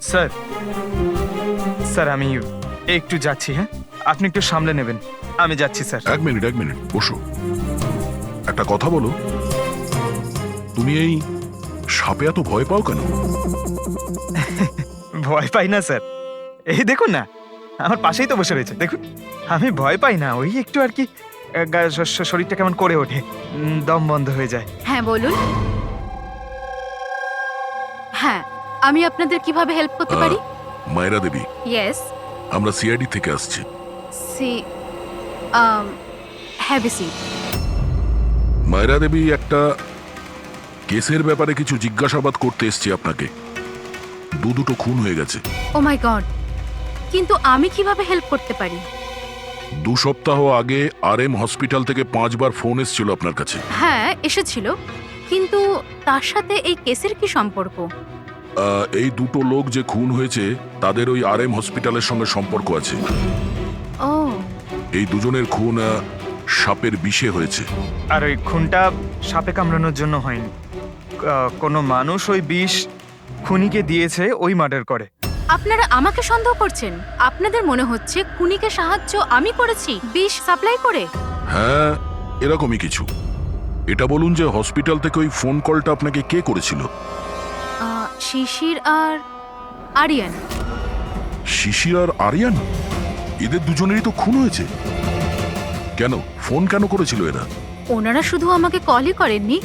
Sir sir আমি একটু যাচ্ছি, হ্যাঁ আপনি একটু সামলে নেবেন, আমি যাচ্ছি স্যার। এক মিনিট বসো। একটা কথা বলো, তুমি এই সাপে এত ভয় পাও কেন? ভয় পাই না স্যার, এই দেখুন না আমার পাশেই তো বসে রয়েছে, দেখুন আমি ভয় পাই না, ওই একটু আর কি শরীরটা কেমন করে ওঠে, দম বন্ধ হয়ে যায়। হ্যাঁ বলুন। হ্যাঁ, আমি আপনাদের কিভাবে হেল্প করতে পারি? মায়েরা দেবী, ইয়েস। আমরা সিআইডি থেকে আসছি। See have a seat. মায়েরা দেবী, একটা কেসের ব্যাপারে কিছু জিজ্ঞাসাবাদ করতে এসছি আপনাকে। দুটো খুন হয়ে গেছে। ও মাই গড, কিন্তু আমি কিভাবে হেল্প করতে পারি? 2 সপ্তাহ আগে RM হসপিটাল থেকে 5 বার ফোন এসেছিল আপনার কাছে। হ্যাঁ এসেছিল, কিন্তু তার সাথে এই কেসের কি সম্পর্ক? এই 2 লোক যে খুন হয়েছে তাদের ওই RM হসপিটালের সঙ্গে সম্পর্ক আছে। ও, এই দুজনের খুন সাপের বিষে হয়েছে। আর ওই খুনটা সাপে কামড়ানোর জন্য হয়নি, কোনো মানুষ ওই বিষ খুনিকে দিয়েছে ওই মার্ডার করে। আপনারা আমাকে সন্দেহ করছেন? আপনাদের মনে হচ্ছে খুনিকে সাহায্য আমি করেছি বিষ সাপ্লাই করে? হ্যাঁ, এরকমই কিছু। এটা বলুন যে হসপিটাল থেকে ওই ফোন কলটা আপনাকে কে করেছিল? শিশির আর আরিয়ান। শিশির আর আরিয়ান, এদের দুজনেরই তো খুন হয়েছে। কেন ফোন কেন করেছিল এরা? ওনারা শুধু আমাকে কলই করেননি,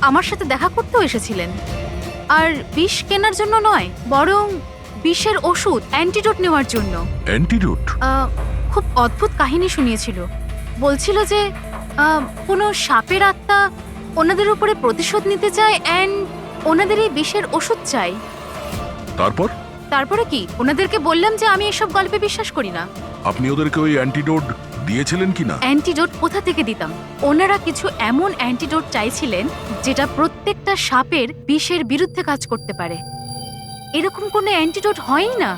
আমার সাথে দেখা করতেও এসেছিলেন। আর বিষ কেনার জন্য নয়, বরং বিষের ওষুধ অ্যান্টিডোট নেওয়ার জন্য। অ্যান্টিডোট? খুব অদ্ভুত কাহিনী শুনিয়েছিল। বলছিল যে কোনো সাপের আত্মা ওনাদের উপরে প্রতিশোধ নিতে চায় অ্যান্ড ওনাদের এই বিষের ওষুধ চাই। তারপরে কি? ওনাদেরকে বললাম যে আমি এসব গল্পে বিশ্বাস করি না। আপনি ওদেরকে ওই অ্যান্টিডোট দিয়েছিলেন কিনা? অ্যান্টিডোট কোথা থেকে দিতাম? ওনারা কিছু এমন অ্যান্টিডোট চাইছিলেন যেটা প্রত্যেকটা সাপের বিষের বিরুদ্ধে কাজ করতে পারে। এরকম কোনো অ্যান্টিডোট হয়ই না।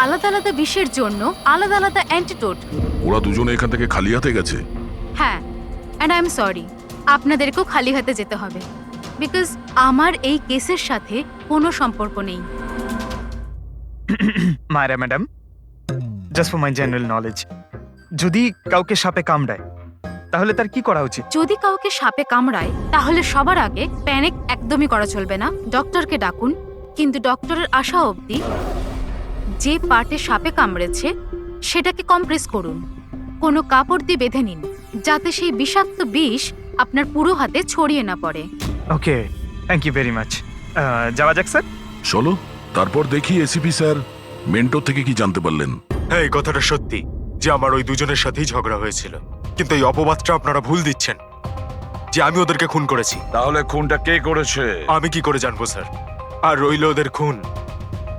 আলাদা আলাদা বিষের জন্য আলাদা আলাদা অ্যান্টিডোট। ওরা দুজনে এখান থেকে খালি হাতে গেছে? হ্যাঁ, অ্যান্ড আই এম সরি, আপনাদেরকেও খালি হাতে যেতে হবে, বিকজ আমার এই কেসের সাথে কোনো সম্পর্ক নেই। মায়েরা madam, just for my general knowledge, যদি কাউকে সাপে কামড়ায় তাহলে তার কি করা উচিত? যদি কাউকে সাপে কামড়ায় তাহলে সবার আগে প্যানিক একদমই করা চলবে না। ডক্টরকে ডাকুন, কিন্তু ডক্টরের আসা অবধি যে পার্টে সাপে কামড়েছে সেটাকে কম্প্রেস করুন, কোনো কাপড় দিয়ে বেঁধে নিন যাতে সেই বিষাক্ত বিষ আপনার পুরো হাতে ছড়িয়ে না পড়ে। ওকে, থ্যাংক ইউ ভেরি মাচ। যাওয়া যাক স্যার। চলো, তারপর দেখি এসিপি স্যার মেন্টর থেকে কি জানতে পারলেন। হ্যাঁ, এই কথাটা সত্যি যে আমার ওই দুজনের সাথেই ঝগড়া হয়েছিল, কিন্তু এই অপবাদটা আপনারা ভুল দিচ্ছেন যে আমি ওদেরকে খুন করেছি। তাহলে খুনটা কে করেছে? আমি কি করে জানবো স্যার? আর রইল ওদের খুন,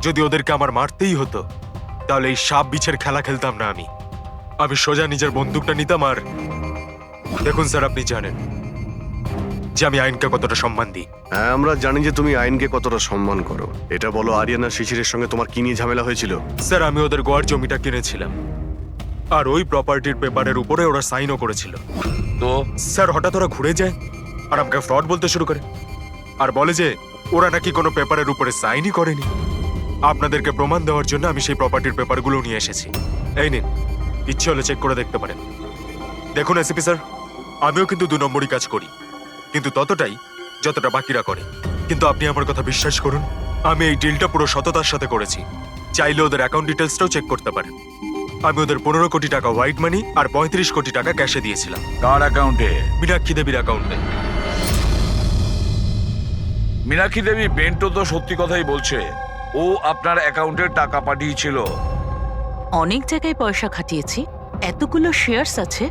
যদি ওদেরকে আমার মারতেই হতো তাহলে এই সাপ বিছের খেলা খেলতাম না। আমি সোজা নিজের বন্দুকটা নিতাম। আর দেখুন স্যার, আপনি জানেন যে আমি আইনকে কতটা সম্মান দিই। হ্যাঁ, আমরা জানি যে তুমি আইনকে কতটা সম্মান করো। এটা বলো, আরিয়ানা শিশিরের সঙ্গে তোমার কি নিয়ে ঝামেলা হয়েছিল? স্যার, আমি ওদের গোয়ার জমিটা কিনেছিলাম, আর ওই প্রপার্টির পেপারের উপরে ওরা সাইনও করেছিল। তো স্যার, হঠাৎ ওরা ঘুরে যায় আর আমাকে ফ্রড বলতে শুরু করে, আর বলে যে ওরা নাকি কোনো পেপারের উপরে সাইনই করেনি। আপনাদেরকে প্রমাণ দেওয়ার জন্য আমি সেই প্রপার্টির পেপারগুলো নিয়ে এসেছি। এই নিন, ইচ্ছে হলে চেক করে দেখতে পারেন। দেখুন এসিপি স্যার, আমিও কিন্তু 2 নম্বরই কাজ করি, কিন্তু ততটাই যতটা বাকিরা করে। কিন্তু আপনি আমার কথা বিশ্বাস করুন, আমি এই ডিলটা পুরো সততার সাথে করেছি। চাইলে ওদের অ্যাকাউন্ট ডিটেলসটাও চেক করতে পারেন। আমি ওদের 15 কোটি টাকা হোয়াইট মানি আর 35 কোটি টাকা ক্যাশে দিয়েছিলাম। কার অ্যাকাউন্টে? মীনাক্ষী দেবীর অ্যাকাউন্টে। মীনাক্ষী দেবী বেন্টো তো সত্যি কথাই বলছে, ও আপনার অ্যাকাউন্টে টাকা পাঠিয়েছিল। অনেক জায়গায় পয়সা খাটিয়েছি, এতগুলো শেয়ার্স আছে,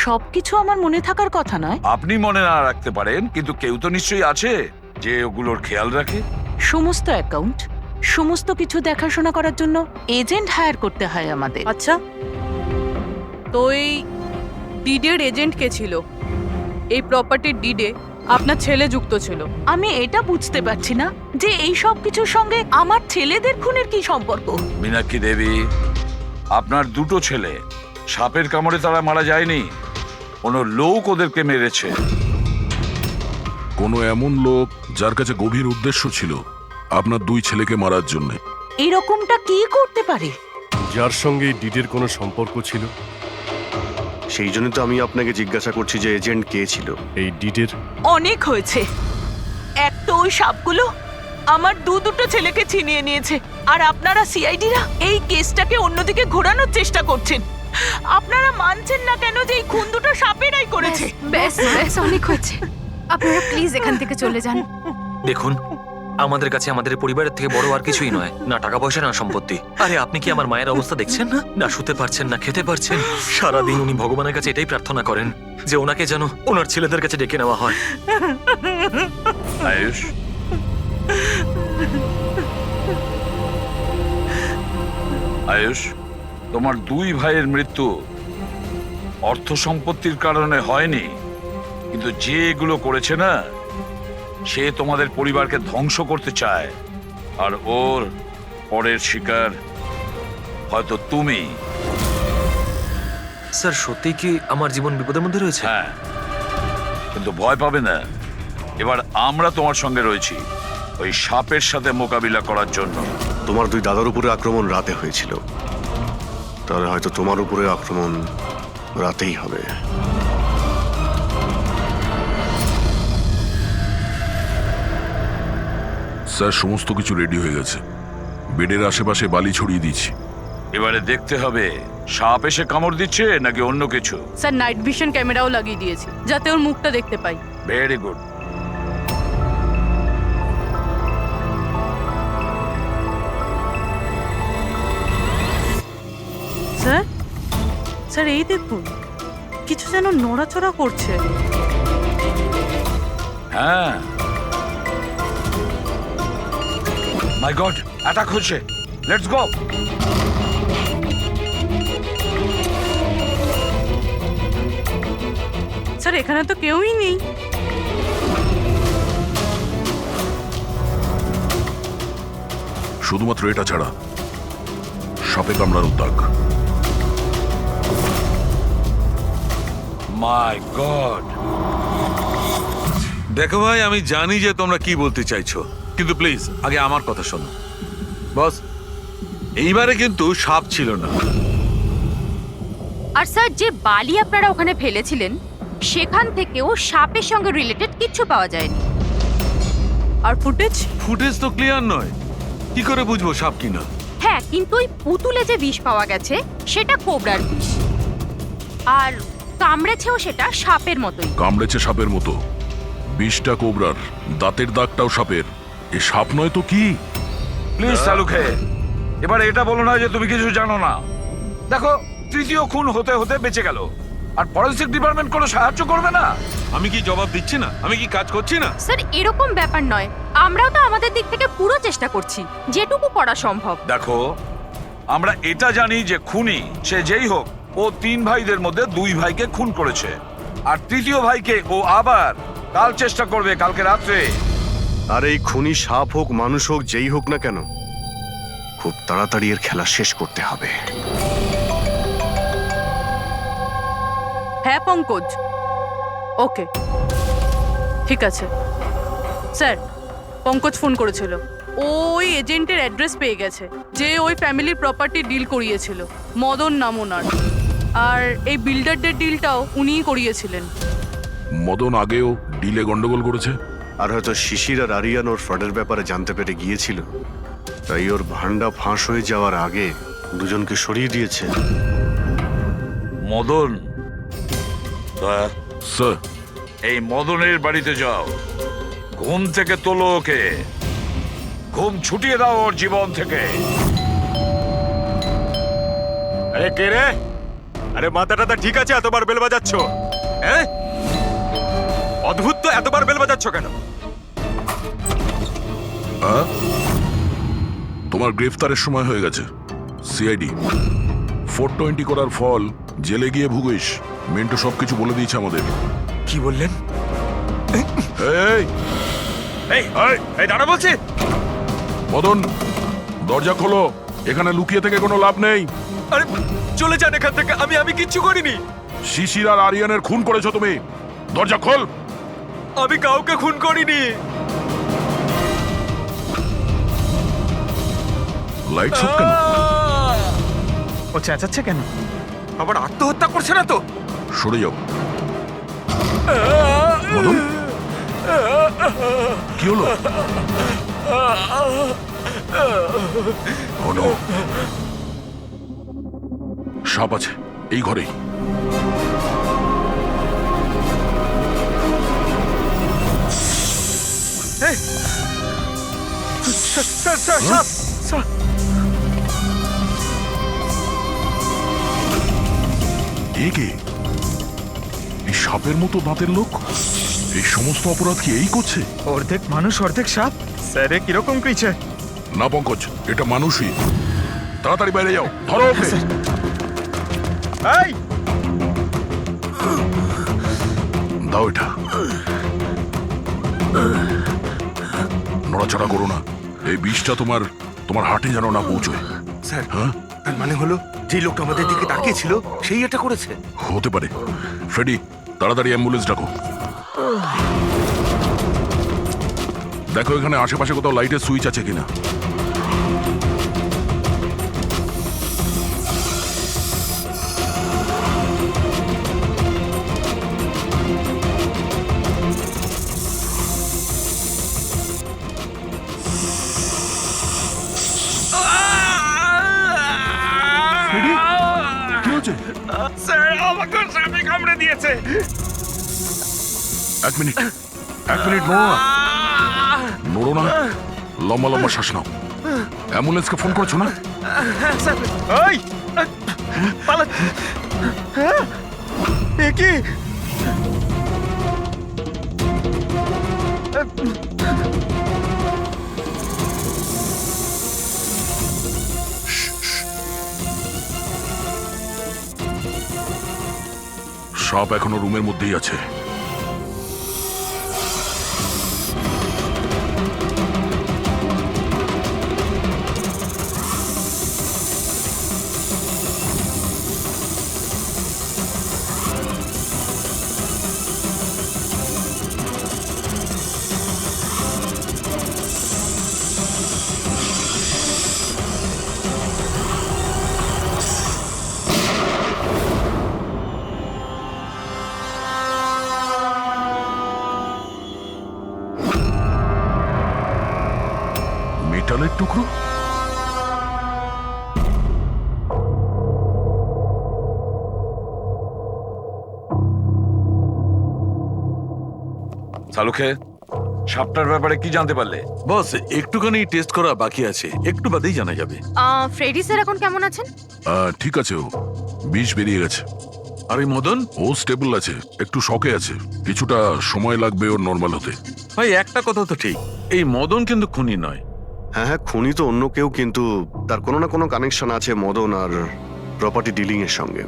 সবকিছু আমার মনে থাকার কথা নয়। আপনি মনে না রাখতে পারেন, কিন্তু কেউ তো নিশ্চয়ই আছে যে ওগুলোর খেয়াল রাখে। সমস্ত অ্যাকাউন্ট, সমস্ত কিছু দেখাশোনা করার জন্য এজেন্ট হায়ার করতে হয় আমাদের। আচ্ছা, তো এই ডিডের এজেন্ট কে ছিল? এই প্রপার্টির ডিডে আপনার ছেলে যুক্ত ছিল। আমি এটা বুঝতে পারছি না যে এই সব কিছুর সঙ্গে আমার ছেলেদের খুনের কি সম্পর্ক। মীনাক্ষী দেবী, আপনার 2 ছেলে সাপের কামড়ে তারা মারা যায়নি, কোনো লোক ওদেরকে মেরেছে। কোনো এমন লোক যার কাছে গভীর উদ্দেশ্য ছিল, আপনার দুই ছেলেকে মারার জন্য। এরকমটা কি করতে পারে? যার সঙ্গে এই ডিডের কোনো সম্পর্ক ছিল, সেই জন্য তো আমি আপনাকে জিজ্ঞাসা করছি যে এজেন্ট কে ছিল। এই ডিডের অনেক হয়েছে। এক তো ওই সাপগুলো আমার দুটো ছেলেকে ছিনিয়ে নিয়েছে, আর আপনারা সিআইডিরা এই কেসটাকে অন্যদিকে ঘোরানোর চেষ্টা করছেন। আপনারা মানছেন না কেন যে এই খুন দুটো সাপেরাই করেছে? ব্যাস ব্যাস অনেক হয়েছে, আপনারা প্লিজ এখান থেকে চলে যান। দেখুন, আমাদের কাছে আমাদের পরিবারের থেকে বড় আর কিছুই নয়, না টাকা পয়সা না সম্পত্তি। আরে আপনি কি আমার মায়ের অবস্থা দেখছেন না? না শুতে পারছেন না খেতে পারছেন। সারাদিন উনি ভগবানের কাছে এটাই প্রার্থনা করেন যে ওনাকে যেন ওনার ছেলেদের কাছে ডেকে নেওয়া হয়। আয়ুষ, আয়ুষ, তোমার দুই ভাইয়ের মৃত্যু অর্থ সম্পত্তির কারণে হয়নি, কিন্তু যে এগুলো করেছে না, সে তোমাদের পরিবারকে ধ্বংস করতে চায়, আর ওর পরের শিকার হয়তো তুমি। স্যার সত্যি কি আমার জীবন বিপদের মধ্যে রয়েছে? হ্যাঁ, কিন্তু ভয় পাবে না, এবার আমরা তোমার সঙ্গে রয়েছি ওই সাপের সাথে মোকাবিলা করার জন্য। তোমার দুই দাদার উপরে আক্রমণ রাতে হয়েছিল, তাহলে হয়তো তোমার উপরে আক্রমণ রাতেই হবে। স্যার সমস্ত কিছু রেডি হয়ে গেছে, বেডের আশেপাশে বালি ছড়িয়ে দিচ্ছি। এবারে দেখতে হবে সাপ এসে কামড় দিচ্ছে নাকি অন্য কিছু। স্যার নাইট ভিশন ক্যামেরাও লাগিয়ে দিয়েছি যাতে ওর মুখটা দেখতে পাই। Very good. স্যার স্যার এই দেখুন, কিছু যেন নড়াচড়া করছে। হ্যাঁ, মাই গড, অ্যাটাক হচ্ছে। Let's go. স্যার এখানে তো কেউই নেই। শুধুমাত্র এটা ছাড়া সাপে কামড়ানোর দাগ। মাই গড। দেখো ভাই, আমি জানি যে তোমরা কি বলতে চাইছো, কিন্তু প্লিজ আগে আমার কথা শোনো। বস, এইবারে কিন্তু সাপ ছিল না। আর স্যার যে বালি আপনারা ওখানে ফেলেছিলেন সেখান থেকেও সাপের সঙ্গে রিলেটেড কিছু পাওয়া যায়নি। আর ফুটেজ? ফুটেজ তো ক্লিয়ার নয়, কি করে বুঝবো সাপ কিনা? হ্যাঁ, কিন্তু ওই পুতুলে যে বিষ পাওয়া গেছে সেটা কোবরার বিষ, আর কামড়েছেও সেটা সাপের মতোই। কামড়েছে সাপের মতো, বিষটা কোবরার, দাঁতের দাগটাও সাপের। এ সাপ নয় তো কি? প্লিজ সালুখে, এবার এটা বলো না যে তুমি কিছু জানো না। দেখো, তৃতীয় খুন হতে হতে বেঁচে গেল, আর ফরেনসিক ডিপার্টমেন্ট কোনো সাহায্য করবে না। আমি কি জবাব দিচ্ছি না? আমি কি কাজ করছি না? স্যার এরকম ব্যাপার নয়, আমরাও তো আমাদের দিক থেকে পুরো চেষ্টা করছি যেটুকু করা সম্ভব। দেখো, আমরা এটা জানি যে খুনি সে যেই হোক, ও তিন ভাইদের মধ্যে দুই ভাইকে খুন করেছে, আর তৃতীয় ভাইকে ও আবার কাল চেষ্টা করবে, কালকে রাত্রে। আর এই খুনি সাপ হোক মানুষ হোক যেই হোক না কেন, খুব তাড়াতাড়ি এর খেলা শেষ করতে হবে। হ্যাঁ পঙ্কজ, ওকে ঠিক আছে। স্যার পঙ্কজ ফোন করেছিল, ওই এজেন্টের অ্যাড্রেস পেয়ে গেছে যে ওই ফ্যামিলির প্রপার্টি ডিল করিয়েছিল। মদন নাম ওনার, আর এই বিল্ডারদের ডিলটাও উনিই করিয়েছিলেন। মদন আগেও ডিলে গন্ডগোল করেছে, আর হয়তো শিশির আর আরিয়ান ওর ফ্রডের ব্যাপারে জানতে পেরে গিয়েছিল, তাই ওর ভান্ডা ফাঁস হয়ে যাওয়ার আগে দুজনকে সরিয়ে দিয়েছে। মদন, দয়া, স্যার এই মদনের বাড়িতে যাও, ঘুম থেকে তোলো ওকে, ঘুম ছুটিয়ে দাও ওর জীবন থেকে। আরে কে রে? আরে মাথাটা ঠিক আছে, এতবার বেল বাজাচ্ছ? হ্যাঁ, অদ্ভুত তো, এতবার বেল বাজাচ্ছ কেন? তোমার গ্রেফতারের সময় হয়ে গেছে। সিআইডি 420 করার ফল জেলে গিয়ে ভুগিস। মেন্টো সবকিছু বলে দিয়েছে আমাদের। কি বললেন? এই এই এই দাঁড়া বলছি। মদন, দরজা খোলো, এখানে লুকিয়ে থেকে কোনো লাভ নেই। আরে চলে যান এখান থেকে, আমি কিচ্ছু করিনি। শিশির আর আরিয়ানের খুন করেছো তুমি, দরজা খোল। আমি কাউকে খুন করিনি। লাইট সব কেন? ও চেঁচাচ্ছে কেন? আবার আত্মহত্যা করছে না তো? সরে যাও। মদন, কি হলো? Oh no! সাপ আছে এই ঘরেই। এ কে? এই সাপের মতো দাঁতের লোক এই সমস্ত অপরাধ কি এই করছে? অর্ধেক মানুষ অর্ধেক সাপ। স্যার এ কিরকম ক্রিচার? না পঙ্কজ, এটা মানুষই। তাড়াতাড়ি বাইরে যাও, ধরো ওকে। এই দাও এটা। নড়াচড়া করো না, এই বিষটা তোমার তোমার হার্টে যেন না পৌঁছয়। স্যার, হ্যাঁ, তার মানে হলো যে লোকটা আমাদের দিকে তাকিয়েছিল সেই এটা করেছে। হতে পারে। ফ্রেডি, তাড়াতাড়ি অ্যাম্বুলেন্স ডাকো। দেখো এখানে আশেপাশে কোথাও লাইটের সুইচ আছে কিনা। ফ্রেডি, কি হচ্ছে? স্যার আমাকে সাপে কামড়ে দিয়েছে। এক মিনিট নড়ো না, নড়ো না। লম্বা লম্বা শ্বাস নাও। অ্যাম্বুলেন্সকে ফোন করেছো না? এই পালা। হ্যাঁ, এ কি? সাপ এখনো রুমের মধ্যেই আছে। মেটালের টুকরো? সালুখে, সাপটার ব্যাপারে কি জানতে পারলে? বস, একটুখানি টেস্ট করা বাকি আছে, একটু বাদেই জানা যাবে। ফ্রেডি স্যার এখন কেমন আছেন? ঠিক আছে, ও বিষ বেরিয়ে গেছে। আর এই মদন? ও স্টেবল আছে, একটু শকে আছে, কিছুটা সময় লাগবে ওর নর্মাল হতে। ভাই একটা কথা তো ঠিক, এই মদন কিন্তু খুনি নয়। হ্যাঁ হ্যাঁ, খুনি তো অন্য কেউ, কিন্তু তার কোনো না কোনো কানেকশন আছে মদন আর প্রপার্টি ডিলিং এর সঙ্গে।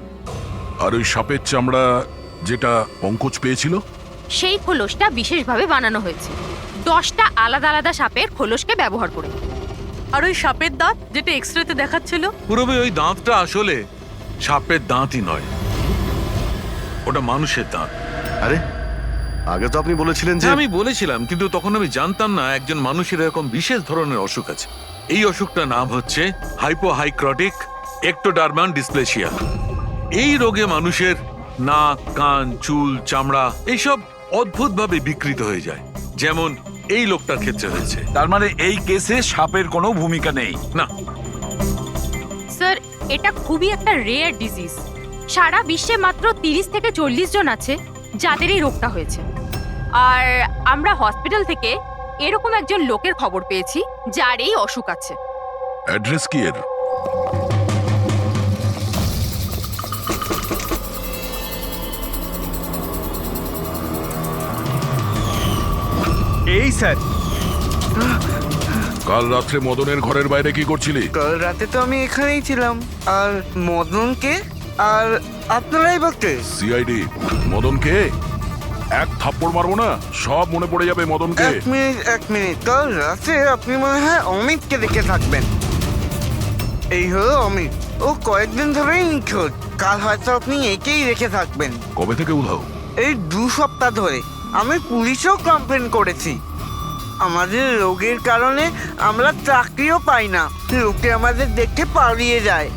আর ওই সাপের চামড়া যেটা পঙ্কজ পেয়েছিল, সেই খোলসটা বিশেষভাবে বানানো হয়েছে 10টা আলাদা আলাদা সাপের খোলসকে ব্যবহার করে। আর ওই সাপের দাঁত যেটা এক্সরেতে দেখাচ্ছিল, পুরোপুরি ওই দাঁতটা আসলে সাপের দাঁতই নয়, ওটা মানুষের দাঁত। আরে আগে তো আপনি বলেছিলেন যে আমি বলেছিলাম, কিন্তু তখন আমি জানতাম না একজন মানুষের এরকম বিশেষ ধরনের অসুখ আছে। এই অসুখটার নাম হচ্ছে হাইপোহাইক্রটিক একটোডার্মান ডিসপ্লেসিয়া। এই রোগে মানুষের নাক, কান, চুল, চামড়া এইসব অদ্ভুতভাবে বিকৃত হয়ে যায়, যেমন এই লোকটার ক্ষেত্রে হয়েছে। তার মানে এই কেসে সাপের কোনো ভূমিকা নেই? না স্যার, এটা খুবই একটা রেয়ার ডিজিজ। সারা বিশ্বে মাত্র 30 থেকে 40 জন আছে যাদের এই রোগটা হয়েছে। আর আমরা হসপিটাল থেকে এরকম একজন লোকের খবর পেয়েছি যার এই অসুখ আছে। অ্যাড্রেস কি এর? এই স্যার, কাল রাত্রে মদনের ঘরের বাইরে কি করছিলি? কাল রাতে তো আমি এখানেই ছিলাম। আর মদনকে আর আপনারাই বলতে সিআইডি। মদনকে এক থাপ্পড় মারবো না, সব মনে পড়ে যাবে মদনকে। এক মিনিট কাল রাতে আপনি মনে হয় অমিতকে দেখে থাকবেন। এই হলো অমিত, ও কয়েকদিন ধরেই নিখোঁজ। কাল হয়তো আপনি একেই রেখে থাকবেন। কবে থেকে উধাও? এই 2 সপ্তাহ ধরে আমি পুলিশেও কমপ্লেন করেছি। আমাদের রোগের কারণে আমরা চাকরিও পাই না, লোকে আমাদের দেখে পালিয়ে যায়,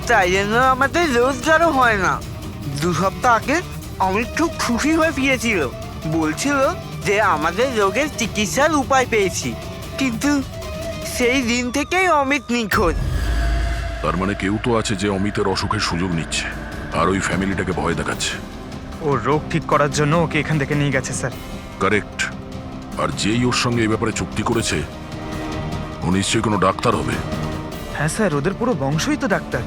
তাই জন্য আমাদের রোজগারও হয় না। 2 সপ্তাহ আগে অমিত খুব খুশি হয়ে ফিরেছিল, বলছিল যে আমাদের রোগের চিকিৎসার উপায় পেয়েছি, কিন্তু সেই দিন থেকেই অমিত নিখোঁজ। তার মানে কেউ তো আছে যে অমিতের অসুখের সুযোগ নিচ্ছে আর ওই ফ্যামিলিটাকে ভয় দেখাচ্ছে। ওর রোগ ঠিক করার জন্য ওকে এখান থেকে নিয়ে গেছে স্যার। কারেক্ট। আর যেই ওর সঙ্গে এই ব্যাপারে চুক্তি করেছে ও নিশ্চয়ই কোনো ডাক্তার হবে। হ্যাঁ স্যার, ওদের পুরো বংশই তো ডাক্তার,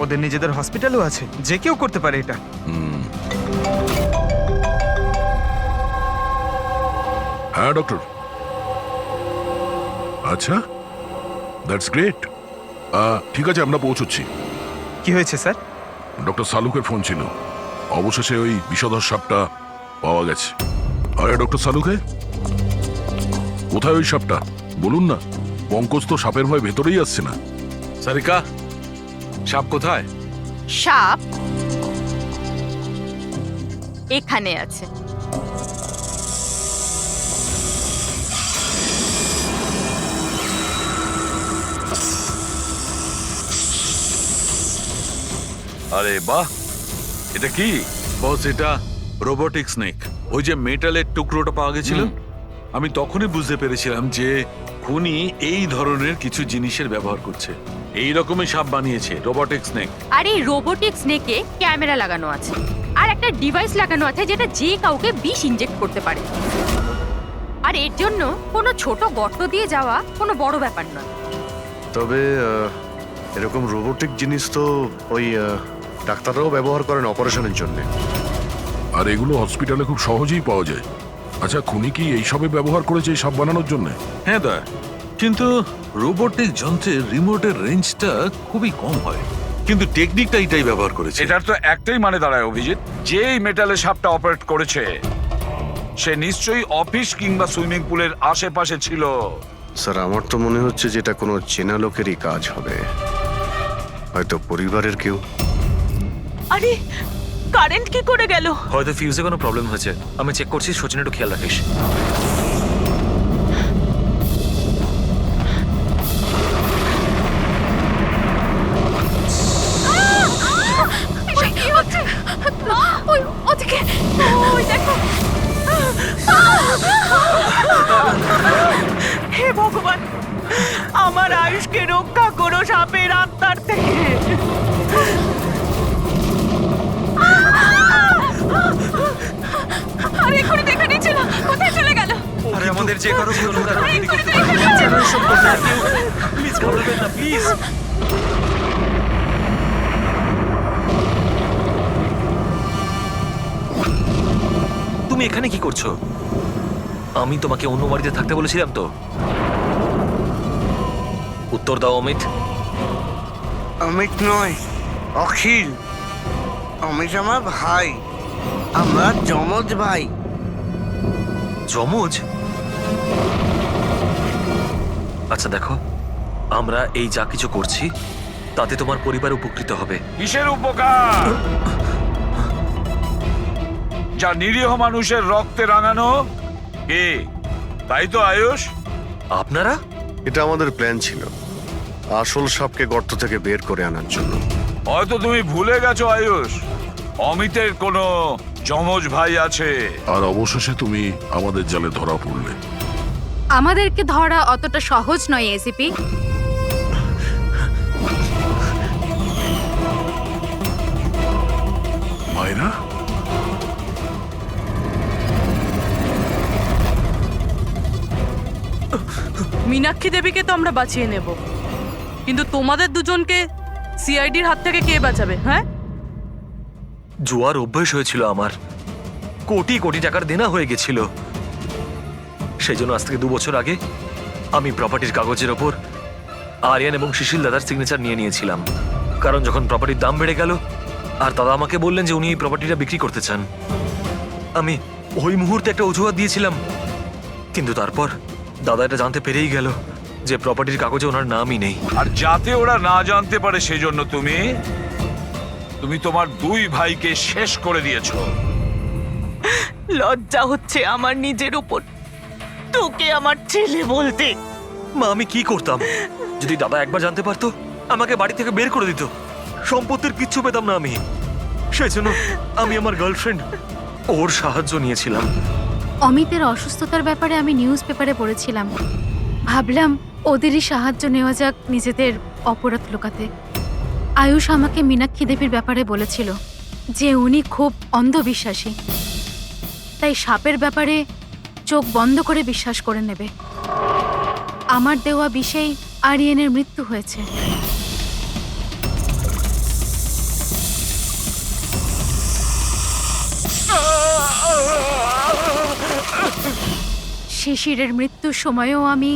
ওদের নিজেদের হসপিটালও আছে, যে কেউ করতে পারে এটা। হ্যাঁ ডক্টর। আচ্ছা, দ্যাটস গ্রেট। ঠিক আছে, আমরা পৌঁছচ্ছি। কি হয়েছে স্যার? ডক্টর সালুকের ফোন ছিল, অবশেষে ওই বিষধর সাপটা পাওয়া গেছে। আরে ডক্টর সালুকে, কোথায় ওই সাপটা বলুন না? পঙ্কজ তো সাপের ভয় ভেতরেই আসছে না। সারিকা, সাপ কোথায়? সাপ এখানে আছে। আরে বাহ, এটা কি? বস, এটা রোবোটিক স্নেক। ওই যে মেটালের টুকরোটা পাওয়া গেছিল, আমি তখনই বুঝতে পেরেছিলাম যে খুনি এই ধরনের কিছু জিনিসের ব্যবহার করছে। এই রকমই সাপ বানিয়েছে, রোবোটিক স্নেক। আর এই রোবোটিক স্নেকে ক্যামেরা লাগানো আছে আর একটা ডিভাইস লাগানো আছে যেটা যে কাউকে বিষ ইনজেক্ট করতে পারে। আর এর জন্য কোনো ছোট গর্ত দিয়ে যাওয়া কোনো বড় ব্যাপার নয়। তবে এরকম রোবোটিক জিনিস তো ওই ডাক্তাররাও ব্যবহার করেন অপারেশনের জন্য। আর এগুলো হসপিটালে খুব সহজেই পাওয়া যায়। আচ্ছা, খুনি কি এইসবে ব্যবহার করেছে এই সাপ বানানোর জন্য? হ্যাঁ দা, কিন্তু রোবোটিক যন্ত্রের রিমোটের রেঞ্জটা খুবই কম হয়, কিন্তু টেকনিকটা এটাই ব্যবহার করেছে। এটার তো একটাই মানে দাঁড়ায় অভিজিৎ, যে এই মেটালের সাপটা অপারেট করেছে সে নিশ্চয়ই অফিস কিংবা সুইমিং পুলের আশেপাশে ছিল। স্যার, আমার তো মনে হচ্ছে যে এটা কোনো চেনা লোকেরই কাজ হবে, হয়তো পরিবারের কেউ। আরে কারেন্ট কি করে গেল? হয়তো ফিউজে কোনো প্রবলেম হয়েছে। আমি চেক করছি, সচিন একটু খেয়াল রাখিস। হে ভগবান, আমার আয়ুষকে রক্ষা করো সাপের আত্মার থেকে। আরে এক্ষুনি দেখে নিচ্ছিল, কোথায় চলে গেল? আরে আমাদের যে কারো প্লিজ বলবেন না, প্লিজ। তুমি এখানে কি করছো? আমি তোমাকে অন্য বাড়িতে থাকতে বলেছিলাম তো। উত্তর দাও অমিত। অমিত নয়, অখিল। অমিত আমার ভাই, আমরা যমজ ভাই। যমজ? আচ্ছা দেখো, আমরা এই যা কিছু করছি তাতে তোমার পরিবার উপকৃত হবে। কিসের উপকার? যা নিরীহ মানুষের রক্তে রাঙানো। কে? তাই তো আয়ুষ? আপনারা? এটা আমাদের প্ল্যান ছিল, আসল সাপকে গর্ত থেকে বের করে আনার জন্য। হয়তো তুমি ভুলে গেছো আয়ুষ, অমিতের কোনো যমজ ভাই আছে। আর অবশেষে তুমি আমাদের জালে ধরা পড়লে। আমাদেরকে ধরা অতটা সহজ নয় এসিপি। মায়েরা, মীনাক্ষী দেবীকে তো আমরা বাঁচিয়ে নেব, কিন্তু তোমাদের দুজনকে সিআইডির হাত থেকে কে বাঁচাবে? হ্যাঁ, জুয়ার অভ্যেস হয়েছিল আমার, কোটি কোটি টাকার দেনা হয়ে গেছিল। সেই জন্য আজ থেকে 2 বছর আগে আমি প্রপার্টির কাগজের ওপর আরিয়ান এবং সুশীল দাদার সিগনেচার নিয়ে নিয়েছিলাম। কারণ যখন প্রপার্টির দাম বেড়ে গেল আর দাদা আমাকে বললেন যে উনি এই প্রপার্টিটা বিক্রি করতে চান, আমি ওই মুহূর্তে একটা অজুহাত দিয়েছিলাম। কিন্তু তারপর দাদা এটা জানতে পেরেই গেল যে প্রপার্টির কাগজে ওনার নামই নেই। আর যাতে ওরা না জানতে পারে সেজন্য তুমি তোমার 2 ভাইকে শেষ করে দিয়েছো। লজ্জা হচ্ছে আমার নিজের উপর। তোকে আমার ছেলে বলতে। মা আমি কি করতাম যদি দাদা একবার জানতে পারতো? আমাকে বাড়ি থেকে বের করে দিত, সম্পত্তির কিচ্ছু পেতাম না আমি। সেই জন্য আমি আমার গার্লফ্রেন্ড ওর সাহায্য নিয়েছিলাম। অমিতের অসুস্থতার ব্যাপারে আমি নিউজ পেপারে পড়েছিলাম, ভাবলাম ওদেরই সাহায্য নেওয়া যাক নিজেদের অপরাধ লুকাতে। আয়ুষ আমাকে মীনাক্ষী দেবীর ব্যাপারে বলেছিল যে উনি খুব অন্ধবিশ্বাসী, তাই সাপের ব্যাপারে চোখ বন্ধ করে বিশ্বাস করে নেবে। আমার দেওয়া বিষেই আরিয়ানের মৃত্যু হয়েছে। শিশিরের মৃত্যুর সময়ও আমি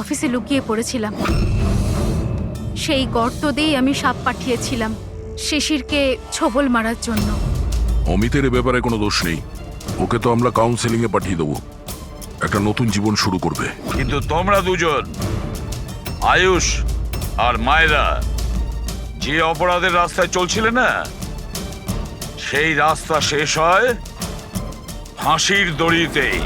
অফিসে লুকিয়ে পড়েছিলাম। সেই গর্ত দিয়েই আমি সাপ পাঠিয়েছিলাম শিশিরকে ছোবল মারার জন্য। অমিতের এ ব্যাপারে কোনো দোষ নেই, ওকে তো আমরা কাউন্সেলিং এ পাঠিয়ে দেবো, একটা নতুন জীবন শুরু করবে। কিন্তু তোমরা দুজন, আয়ুষ আর মায়েরা, যে অপরাধের রাস্তায় চলছিলে না, সেই রাস্তা শেষ হয় ফাঁসির দড়িতেই।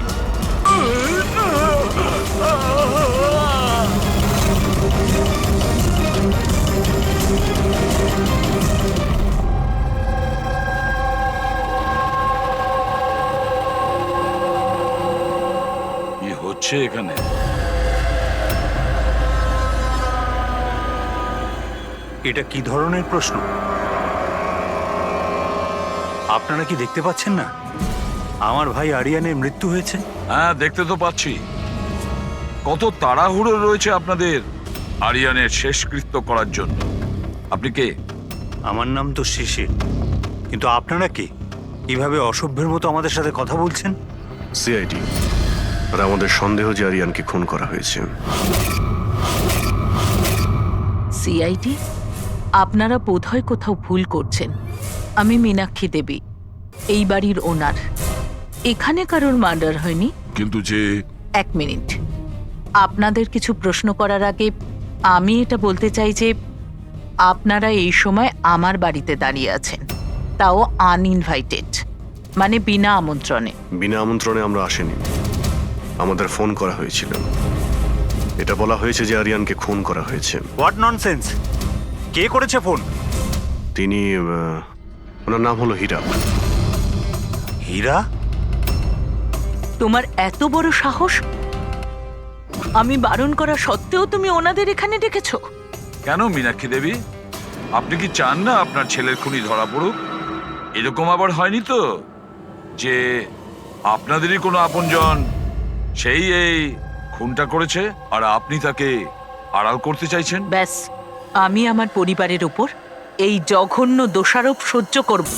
কি হচ্ছে এখানে? এটা কি ধরনের প্রশ্ন? আপনারা কি দেখতে পাচ্ছেন না আমার ভাই আরিয়ানের মৃত্যু হয়েছে? হ্যাঁ, দেখতে তো পাচ্ছি। কত তাড়াহুড়ো রয়েছে আপনাদের আরিয়ানের শেষকৃত্য করার জন্য। আপনি কে? আমার নাম তো শিশির, কিন্তু আপনারা কি কিভাবে অসভ্যের মতো আমাদের সাথে কথা বলছেন? সিআইডি, আর আমাদের সন্দেহ যে আরিয়ানকে খুন করা হয়েছে। সিআইডি, আপনারা বোধহয় কোথাও ভুল করছেন। আমি মীনাক্ষী দেবী, এই বাড়ির ওনার। এখানে কারোর মার্ডার হয়নি। কিন্তু যে... এক মিনিট, আপনাদের কিছু প্রশ্ন করার আগে আমি এটা বলতে চাই যে আপনারা এই সময় আমার বাড়িতে দাঁড়িয়ে আছেন, তাও আনইনভাইটেড, মানে বিনা আমন্ত্রণে। বিনা আমন্ত্রণে আমরা আসিনি, আমাদের ফোন করা হয়েছিল। এটা বলা হয়েছে যে আরিয়ানকে খুন করা হয়েছে। What nonsense! কে করেছে ফোন? তিনি ওনার নাম হলো হীরা। হীরা? তোমার এত বড় সাহস! আমি বারণ করা সত্ত্বেও তুমি ওনাদের এখানে ডেকেছো? কেন মীনাক্ষী দেবী, আপনি কি চান না আপনার ছেলের খুনি ধরা পড়ুক? এরকম আবার হয়নি তো যে আপনাদেরই কোনো আপনজন সেই এই খুনটা করেছে আর আপনি তাকে আড়াল করতে চাইছেন? ব্যাস, আমি আমার পরিবারের উপর এই জঘন্য দোষারোপ সহ্য করব।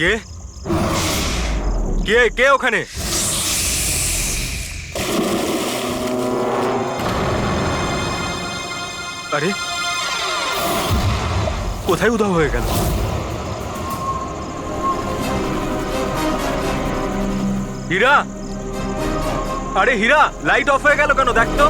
কে কে কে ওখানে? আরে, কোথায় উধাও হয়ে গেল? হীরা! আরে হীরা, লাইট অফ হয়ে গেল কেন? দেখ তো।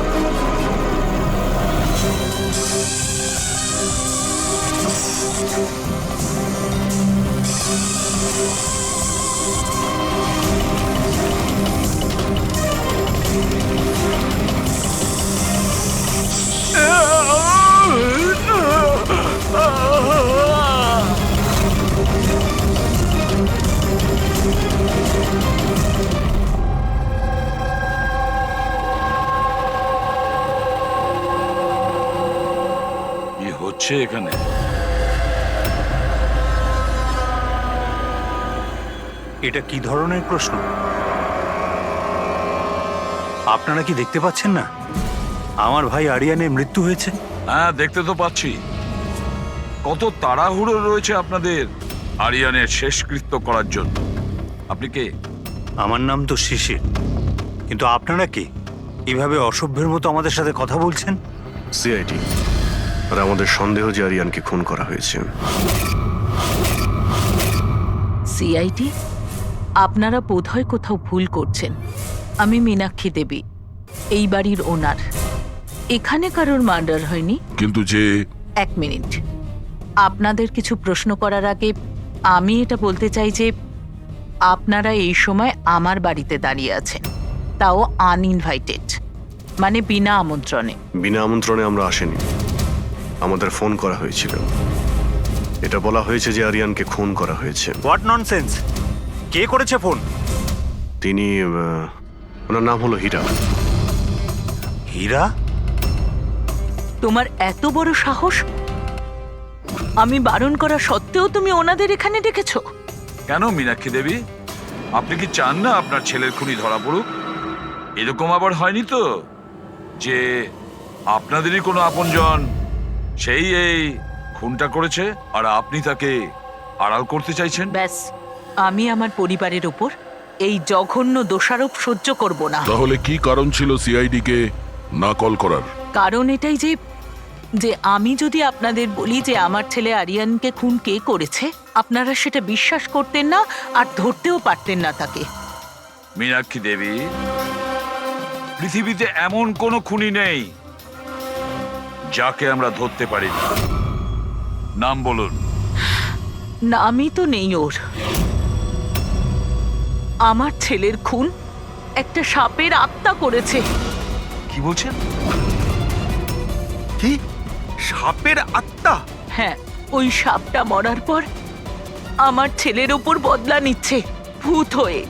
কি হচ্ছে এখানে? এটা কি ধরনের প্রশ্ন? আপনারা কি দেখতে পাচ্ছেন না আমার ভাই আরিয়ানের মৃত্যু হয়েছে? হ্যাঁ, দেখতে তো পাচ্ছি কত তাড়াহুড়ো রয়েছে আপনাদের আরিয়ানের শেষকৃত্য করার জন্য। আপনি কে? আমার নাম তো শিশির, কিন্তু আপনারা কি এভাবে অসভ্যের মতো আমাদের সাথে কথা বলছেন? সিআইডি, আর আমাদের সন্দেহ যে আরিয়ানকে খুন করা হয়েছে। সিআইডি, আপনারা বোধহয় কোথাও ভুল করছেন। আমি মীনাক্ষী দেবী, এই বাড়ির ওনার। এখানে কারোর মার্ডার হয়নি। কিন্তু যে 1 মিনিট, আপনাদের কিছু প্রশ্ন করার আগে আমি এটা বলতে চাই যে আপনারা এই সময় আমার বাড়িতে দাঁড়িয়ে আছেন, তাও আনইনভাইটেড, মানে বিনা আমন্ত্রণে। বিনা আমন্ত্রণে আমরা আসিনি, আমাদের ফোন করা হয়েছিল। এটা বলা হয়েছে যে আরিয়ানকে খুন করা হয়েছে। What nonsense! কে করেছে ফোন? তিনি ওনার নাম হলো হীরা। হীরা? তোমার এত বড় সাহস! আমি বারণ করা সত্ত্বেও তুমি ওনাদের এখানে ডেকেছো? কেন মীনাক্ষী দেবী, আপনি কি চান না আপনার ছেলের খুনি ধরা পড়ুক? এরকম আবার হয়নি তো যে আপনাদেরই কোনো আপনজন সেই এই খুনটা করেছে আর আপনি তাকে আড়াল করতে চাইছেন? ব্যাস, আমি আমার পরিবারের উপর এই জঘন্য দোষারোপ সহ্য করব না। তাহলে কি কারণ ছিল সিআইডি কে না কল করার? কারণ এটাই যে যে আমি যদি আপনাদের বলি যে আমার ছেলে আরিয়ানকে খুন কে করেছে, আপনারা সেটা বিশ্বাস করতেন না আর ধরতেও পারতেন না তাকে। মীনাক্ষী দেবী, পৃথিবীতে এমন কোনো খুনি নেই যাকে আমরা ধরতে পারি না। নাম বলুন। নামই তো নেই ওর। আমার ছেলের খুন একটা সাপের আত্মা করেছে। কি বলছেন? কি? সাপের আত্মা? হ্যাঁ, ওই সাপটা মরার পর আমার ছেলের ওপর বদলা নিচ্ছে ভূত হয়ে।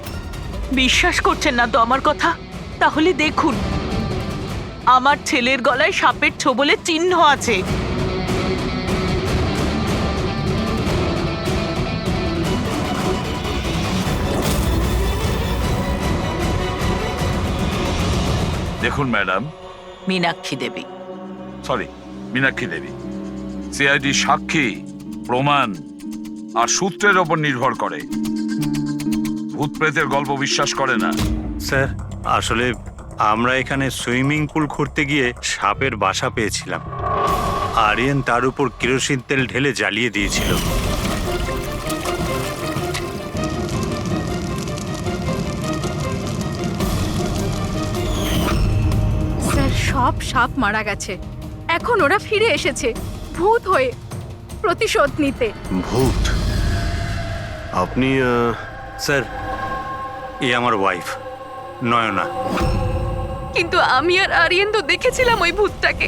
বিশ্বাস করছেন না তো আমার কথা? তাহলে দেখুন, আমার ছেলের গলায় সাপের ছোবলের চিহ্ন আছে। দেখুন ম্যাডাম, মীনাক্ষী দেবী। সরি, মীনাক্ষী দেবী, সিআইডি সাক্ষী, প্রমাণ আর সূত্রের ওপর নির্ভর করে। ভূত প্রেতের গল্প বিশ্বাস করে না। স্যার, আসলে আমরা এখানে সুইমিং পুল খুঁড়তে গিয়ে সাপের বাসা পেয়েছিলাম। আরিয়ান তার উপর কেরোসিন তেল ঢেলে জ্বালিয়ে দিয়েছিল। স্যার, সব সাপ মারা গেছে, এখন ওরা ফিরে এসেছে ভূত হয়ে প্রতিশোধ নিতে। ভূত? আপনি স্যার, এ আমার ওয়াইফ নয়না। কিন্তু আমি আর আরিয়ান তো দেখেছিলাম ওই ভূতটাকে।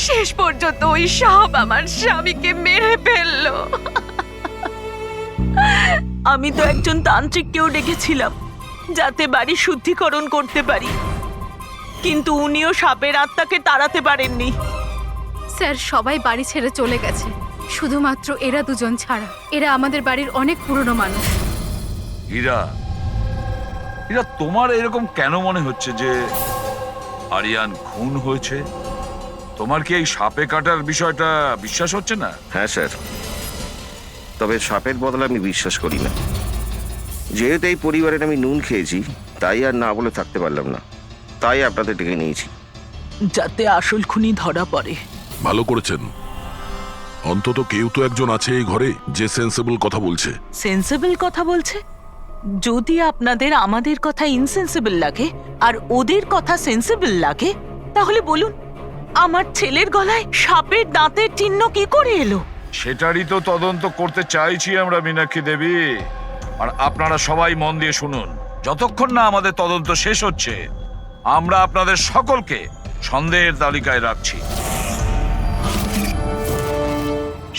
শেষ পর্যন্ত ওই সাপ আমার স্বামীকে মেরে ফেললো। আমি তো একজন তান্ত্রিককেও ডেকেছিলাম যাতে বাড়ি শুদ্ধিকরণ করতে পারি, কিন্তু উনিও সাপের আত্মাকে তাড়াতে পারেননি। স্যার, সবাই বাড়ি ছেড়ে চলে গেছে, শুধুমাত্র এরা দুজন ছাড়া। এরা আমাদের বাড়ির অনেক পুরনো মানুষ। হীরা, হীরা, তোমার এরকম কেন মনে হচ্ছে যে আরিয়ান খুন হয়েছে? তোমার কি এই সাপে কাটার বিষয়টা বিশ্বাস হচ্ছে না? হ্যাঁ স্যার, তবে সাপের বদলে আমি বিশ্বাস করি না। যেহেতু এই পরিবারের আমি নুন খেয়েছি, তাই আর না বলে থাকতে পারলাম না, তাই আপনাদের ডেকে নিয়েছি। যাতে আসল খুনি ধরা পড়ে। ভালো করেছেন, অন্তত কেউ তো একজন আছে এই ঘরে যে সেন্সেবল কথা বলছে। সেন্সিবল কথা বলছে? যদি আপনাদের আমাদের কথা ইনসেন্সিবল লাগে আর ওদের কথা সেন্সিবল লাগে, তাহলে বলুন আমার ছেলের গলায় সাপের দাঁতের চিহ্ন কি করে এলো? সেটারই তো তদন্ত করতে চাইছি আমরা মীনাক্ষী দেবী। আর আপনারা সবাই মন দিয়ে শুনুন, যতক্ষণ না আমাদের তদন্ত শেষ হচ্ছে আমরা আপনাদের সকলকে সন্দেহের তালিকায় রাখছি।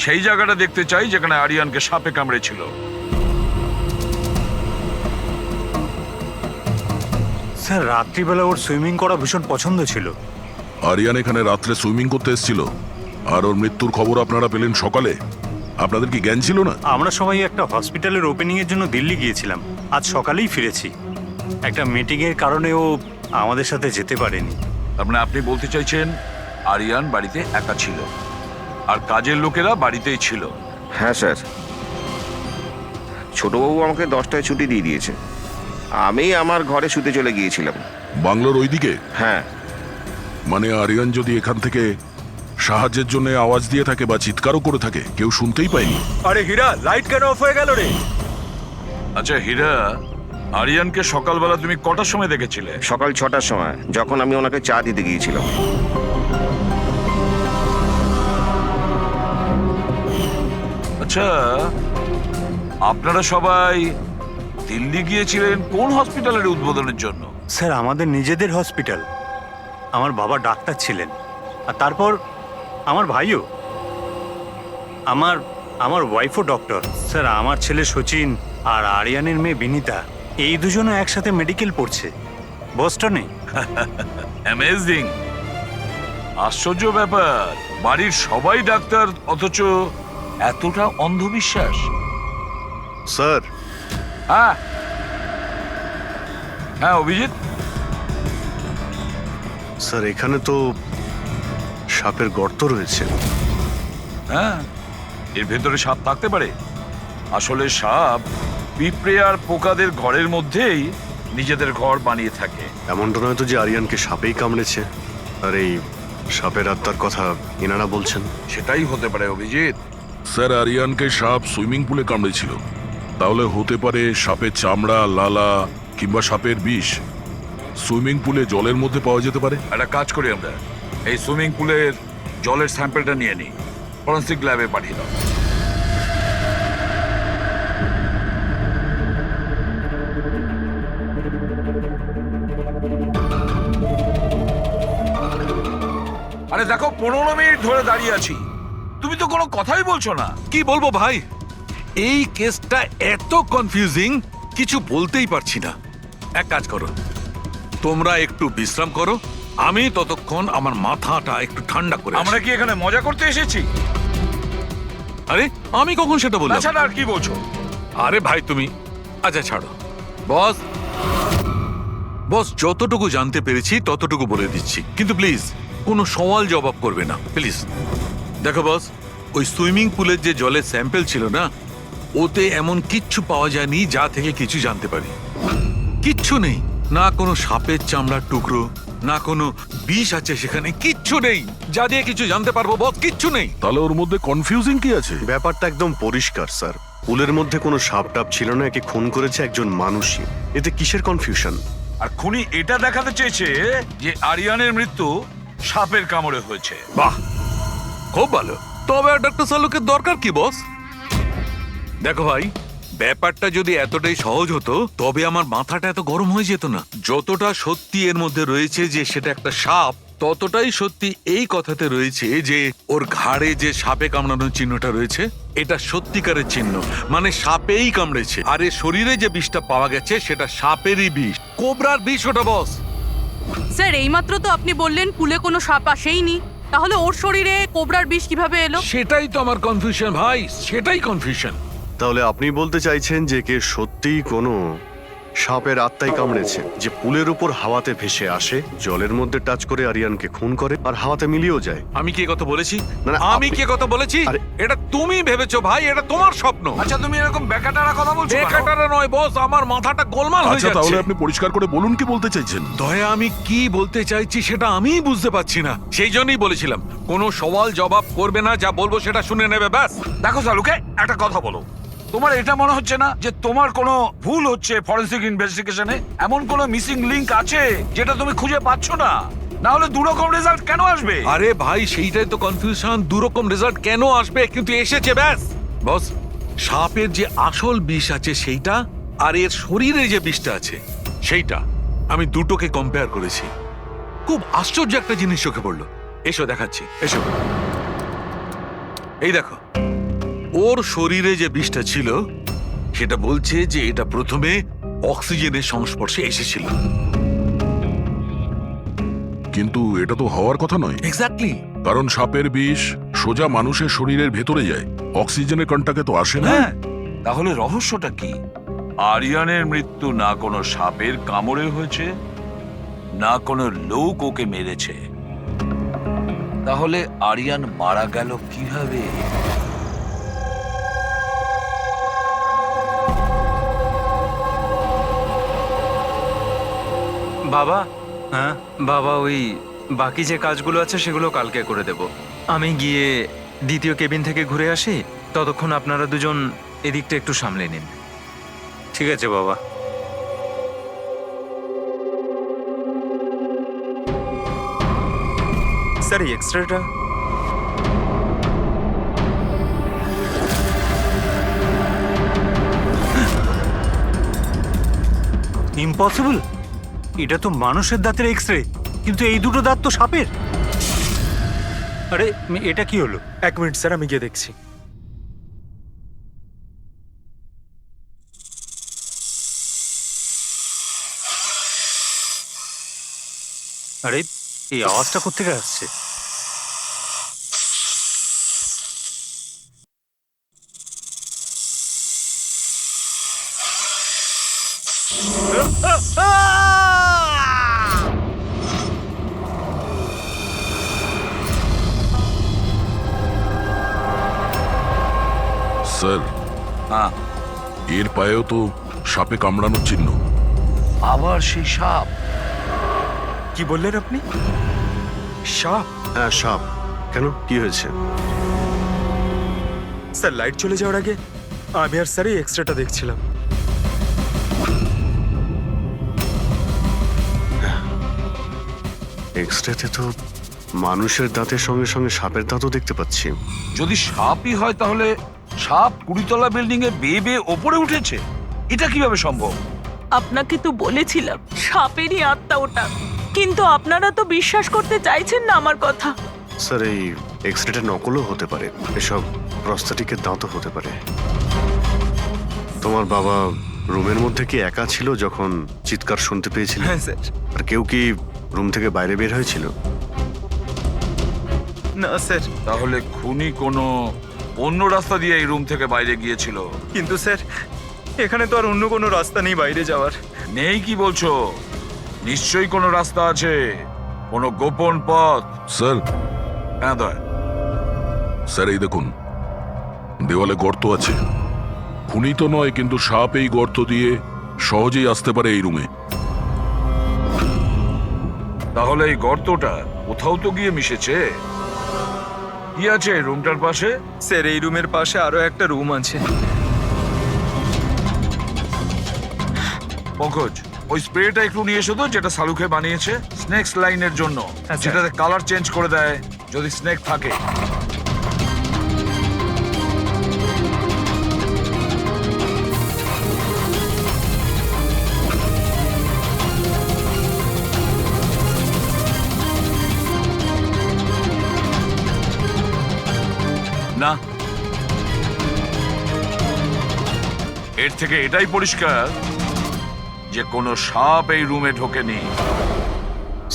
সেই জায়গাটা দেখতে চাই যেখানে আরিয়ানকে সাপে কামড়েছিল। স্যার, রাত্রিবেলা ওর সুইমিং করা ভীষণ পছন্দ ছিল। আরিয়ান এখানে রাত্রে সুইমিং করতে এসেছিল আর ওর মৃত্যুর খবর আপনারা পেলেন সকালে। আপনাদের কি জ্ঞান ছিল না? আমরা সবাই একটা হসপিটালের ওপেনিং এর জন্য দিল্লি গিয়েছিলাম, আজ সকালেই ফিরেছি। একটা মিটিং এর কারণে ও আমাদের সাথে যেতে পারেনি। তার মানে আপনি বলতে চাইছেন আরিয়ান বাড়িতে একা ছিল আর কাজের লোকেরা বাড়িতেই ছিল? হ্যাঁ স্যার, ছোটবাবু আমাকে 10টায় ছুটি দিয়ে দিয়েছে। আমি আমার ঘরে শুতে চলে গিয়েছিলাম। বাংলোর ওইদিকে? হ্যাঁ। মানে আরিয়ান যদি এখান থেকে সাহায্যের জন্য আওয়াজ দিয়ে থাকে বা চিৎকারও করে থাকে, কেউ শুনতেই পায়নি? আরে হীরা, লাইট কেন অফ হয়ে গেল রে? আচ্ছা হীরা, আরিয়ানকে সকালবেলা তুমি কটার সময় দেখেছিলে? সকাল 6টার সময়, যখন আমি ওনাকে চা দিতে গিয়েছিলাম। আচ্ছা, আপনারা সবাই দিল্লি গিয়েছিলেন কোন হসপিটালের উদ্বোধনের জন্য? স্যার, আমাদের নিজেদের হসপিটাল। আমার বাবা ডাক্তার ছিলেন, আর তারপর আমার ভাইও, আমার ওয়াইফও ডক্টর। স্যার, আমার ছেলে সচিন আর আরিয়ানের মেয়ে বিনীতা, এই দুজনও একসাথে মেডিকেল পড়ছে বস্টনে। অ্যামেজিং, আশ্চর্য ব্যাপার। বাড়ির সবাই ডাক্তার, অথচ এতটা অন্ধবিশ্বাস। স্যার। হ্যাঁ হ্যাঁ অভিজিৎ। স্যার, এখানে তো সাপের গর্ত রয়েছে। হ্যাঁ, এর ভেতরে সাপ থাকতে পারে। আসলে সাপ পিঁপড়ে আর পোকাদের ঘরের মধ্যেই নিজেদের ঘর বানিয়ে থাকে। এমনটা নয় তো যে আরিয়ানকে সাপেই কামড়েছে, আর এই সাপের আত্মার কথা এনারা বলছেন? সেটাই হতে পারে অভিজিৎ। স্যার, আরিয়ানকে সাপ সুইমিং পুলে কামড়েছিল, তাহলে হতে পারে সাপের চামড়া, লালা কিংবা সাপের বিষ সুইমিং পুলে জলের মধ্যে পাওয়া যেতে পারে। একটা কাজ করি আমরা, এই সুইমিং পুলের জলের স্যাম্পলটা নিয়ে নিই, ফরেন্সিক ল্যাবে পাঠিয়ে দাও। আরে দেখো, 15 মিনিট ধরে দাঁড়িয়ে আছি, তুমি তো কোনো কথাই বলছো না। কি বলবো ভাই, এই কেসটা এত কনফিউজিং, কিছু বলতেই পারছি না। এক কাজ করো, তোমরা একটু বিশ্রাম করো, আমি ততক্ষণ আমার মাথাটা একটু ঠান্ডা করে আসি। আমরা কি এখানে মজা করতে এসেছি? আরে আমি কখন সেটা বললাম? তাছাড়া আর কি বলছো? আরে ভাই তুমি, আচ্ছা ছাড়ো। বস, বস যতটুকু জানতে পেরেছি ততটুকু বলে দিচ্ছি, কিন্তু প্লিজ কোনো সওয়াল জবাব করবে না প্লিজ। দেখো বস, ওই সুইমিং পুলের যে জলের স্যাম্পল ছিল না, ওতে এমন কিচ্ছু পাওয়া যায়নি যা থেকে কিছু জানতে পারি। কিচ্ছু নেই, না কোনো সাপের চামড়ার টুকরো, না কোনো বিষ আছে সেখানে, কিচ্ছু নেই যা দিয়ে কিছু জানতে পারবো বস, কিচ্ছু নেই। তাহলে ওর মধ্যে কনফিউজিং কি আছে? ব্যাপারটা একদম পরিষ্কার স্যার, পুলের মধ্যে কোনো সাপ টাপ ছিল না, একে খুন করেছে একজন মানুষই। এতে কিসের কনফিউশন? আর খুনি এটা দেখাতে চেয়েছে যে আরিয়ানের মৃত্যু সাপের কামড়ে হয়েছে। বাহ, খুব ভালো। তবে ডক্টর সালুকের দরকার কি বস? দেখো ভাই, ব্যাপারটা যদি এতটাই সহজ হতো তবে আমার মাথাটা এত গরম হয়ে যেত না। যতটা সত্যি এর মধ্যে রয়েছে যে সেটা একটা সাপ, ততটাই সত্যি এই কথাতে রয়েছে যে ওর ঘাড়ে যে সাপে কামড়ানোর চিহ্নটা রয়েছে, এটা সত্যিকারের চিহ্ন, মানে সাপেই কামড়েছে। আর এর শরীরে যে বিষটা পাওয়া গেছে সেটা সাপেরই বিষ, কোবরার বিষ ওটা বস। স্যার, এইমাত্র তো আপনি বললেন পুলে কোনো সাপ আসেইনি, তাহলে ওর শরীরে কোবরার বিষ কিভাবে এলো? সেটাই তো আমার কনফিউশন ভাই, সেটাই কনফিউশন। তাহলে আপনি বলতে চাইছেন যে কে সত্যিই কোনো সাপের আত্মাই কামড়েছে, যে পুলের উপর হাওয়াতে ভেসে আসে, জলের মধ্যে টাচ করে আরিয়ানকে খুন করে আর হাওয়াতে মিলিয়েও যায়। আমি কি কথা বলেছি? না, না, আমি কি কথা বলেছি? এটা তুমি ভেবেছো ভাই, এটা তোমার স্বপ্ন। আচ্ছা, তুমি এরকম বেকাটারা কথা বলছো? বেকাটারা নয় বস, আমার মাথাটা গোলমাল হয়ে আচ্ছা, যাচ্ছে। তাহলে আপনি পরিষ্কার করে বলুন কি বলতে চাইছেন। দয়া, আমি কি বলতে চাইছি সেটা আমিই বুঝতে পারছি না, সেই জন্যই বলেছিলাম কোনো সওয়াল জবাব করবে না, যা বলবো সেটা শুনে নেবে ব্যাস। দেখো সালুকে, একটা কথা বলো, তোমার এটা মনে হচ্ছে না যে তোমার কোনো ভুল হচ্ছে ফরেন্সিক ইনভেস্টিগেশনে? এমন কোনো মিসিং লিংক আছে যেটা তুমি খুঁজে পাচ্ছ না? না হলে দুরকম রেজাল্ট কেন আসবে? আরে ভাই, সেইটাই তো কনফিউশন, দুরকম রেজাল্ট কেন আসবে, কিন্তু এসেছে ব্যাস। বস, সাপের যে আসল বিষ আছে সেইটা, আর এর শরীরে যে বিষটা আছে সেইটা, আমি দুটোকে কম্পেয়ার করেছি। খুব আশ্চর্য একটা জিনিস চোখে পড়লো। এসো দেখাচ্ছি, এসো। এই দেখো, ওর শরীরে যে বিষটা ছিল সেটা বলছে যে এটা প্রথমে অক্সিজেনের সংস্পর্শে এসেছিল। কিন্তু এটা তো হওয়ার কথা নয়। এক্স্যাক্টলি, কারণ সাপের বিষ সোজা মানুষের শরীরের ভেতরে যায়, অক্সিজেনের কন্টাক্টে তো আসে না। হ্যাঁ, তাহলে রহস্যটা কি? আরিয়ানের মৃত্যু না কোনো সাপের কামড়ে হয়েছে, না কোনো লোক ওকে মেরেছে। তাহলে আরিয়ান মারা গেল কিভাবে? বাবা, হ্যাঁ বাবা, ওই বাকি যে কাজগুলো আছে সেগুলো কালকে করে দেব। আমি গিয়ে দ্বিতীয় কেবিন থেকে ঘুরে আসি, ততক্ষণ আপনারা দুজন এদিকটা একটু সামলে নিন। ঠিক আছে বাবা। স্যার এই এক্সরেটা ইম্পসিবল, এটা তো মানুষের দাঁতের এক্স রে, কিন্তু এই দুটো দাঁত তো সাপের। আরে এটা কি হলো? 1 মিনিট স্যার, আমি গিয়ে দেখছি। আরে এই আওয়াজটা কোত্থেকে আসছে? স্যার, হ্যাঁ, এর পায়েও তো সাপে কামড়ানোর চিহ্ন। আবার সেই সাপ? কি বললেন আপনি? সাপ? হ্যাঁ সাপ। কেন, কি হয়েছে? স্যার লাইট চলে যাওয়ার আগে আমি আর স্যার এই এক্সরেটা দেখছিলাম। এক্সরেতে তো মানুষের দাঁতের সঙ্গে সঙ্গে সাপের দাঁতও দেখতে পাচ্ছি। যদি সাপই হয় তাহলে সাপ 20তলা বিল্ডিং এ বেয়ে বেয়ে ওপরে উঠেছে, এটা কিভাবে সম্ভব? আপনাকে তো বলেছিলাম সাপেরই আত্মা ওটা, কিন্তু আপনারা তো বিশ্বাস করতে চাইছেন না আমার কথা। স্যার এই এক্সরেটা নকলও হতে পারে, এসব প্রস্থেটিকের দাঁতও হতে পারে। তোমার বাবা রুমের মধ্যে কি একা ছিল যখন চিৎকার শুনতে পেয়েছিল? হ্যাঁ স্যার। আর কেউ কি রুম থেকে বাইরে বের হয়েছিল? না স্যার। তাহলে খুনি কোনো অন্য রাস্তা দিয়ে এই রুম থেকে বাইরে গিয়েছিল। কিন্তু স্যার এখানে তো আর অন্য কোনো রাস্তা নেই বাইরে যাওয়ার। নেই কি বলছো? নিশ্চয়ই কোনো রাস্তা আছে, কোনো গোপন পথ। স্যার, হ্যাঁ দয়া। স্যার এই দেখুন, দেওয়ালে গর্ত আছে। খুনি তো নয়, কিন্তু সাপ এই গর্ত দিয়ে সহজেই আসতে পারে এই রুমে। তাহলে এই গর্তটা কোথাও তো গিয়ে মিশেছে। কি আছে এই রুমটার পাশে? স্যার এই রুমের পাশে আরো একটা রুম আছে। পঙ্কজ, ওই স্প্রেটা একটু নিয়ে এসো তো, যেটা সালুকে বানিয়েছে স্নেক্স লাইনের জন্য, যেটাতে কালার চেঞ্জ করে দেয় যদি স্নেক থাকে। না, এর থেকে এটাই পরিষ্কার যে কোনো সাপ এই রুমে ঢোকেনি।